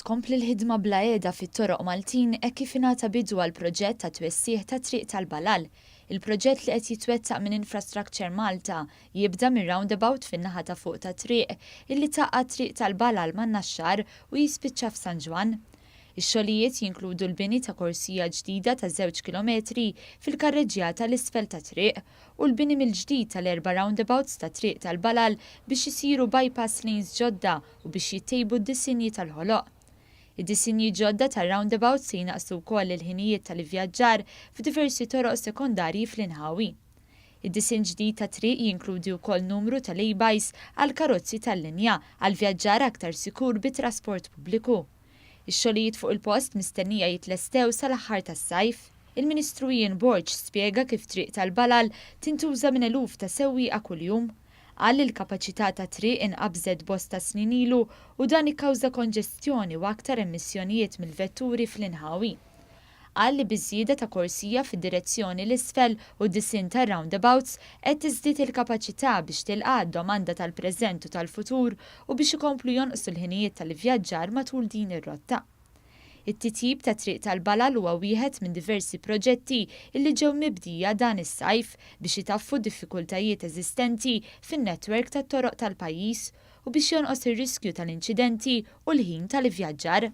Tkompli l-ħidma bla qiegħda fit-toroq Maltin hekk kif ingħata bidu għal proġett ta' twessih ta' Triq tal-Balal. Il-proġett li qed jitwettaq minn Infrastructure Malta jibda mir-roundabout fin-naħa ta' fuq ta' triq illi taqgħad Triq tal-Balal man-Naxxar u jispiċċa f'San Ġwan. Ix-xogħlijiet jinkludu l-bini ta' korsija ġdida ta' 2 kilometri fil-karreġġjata l-isfel ta' triq u l-bini mill-ġdid tal-4 roundabouts ta' Triq tal-Balal biex isiru bypass lanes ġodda u biex jittejbu d-disinji tal-ħoloq. Id-disinji ġodda tar-roundabouts se jinaqsu wkoll il-ħinijiet tal-ivvjaġġar f'diversi toroq sekondarji fl-inħawi. Id-disin ġdid ta' triq jinkludi wkoll numru ta' lejbajs għal karozzi tal-linja għal vjaġġar aktar sikur bit-trasport pubbliku. Ix-xogħlijiet fuq il-post mistennija jitlestew sal-aħħar tas-sajf. Il-Ministru Ian Borg spjega kif Triq tal-Balal tintuża minn eluf ta' sewwieqa kuljum. Qal li l-kapaċità ta' triq inqabżet bosta snin ilu u dan ikkawża konġestjoni u aktar emissjonijiet mill-vetturi fl-inħawi. Qal li biżjieda ta' korsija fid-direzzjoni l-isfel u d-disin ta' roundabouts qed tiżdied il-kapaċità biex tilqa' d-domanda tal-preżent u tal-futur u biex ikomplu jonqsu l-ħinijiet tal-ivvjaġġar matul din ir-rotta. It-titjib ta' Triq tal-Balal huwa wieħed minn diversi proġetti illi ġew mibdija dan is-sajf biex itaffu d-diffikultajiet eżistenti fin-netwerk tat-toroq tal-pajjiż u biex jonqos ir-riskju tal-inċidenti u l-ħin tal-ivvjaġġar.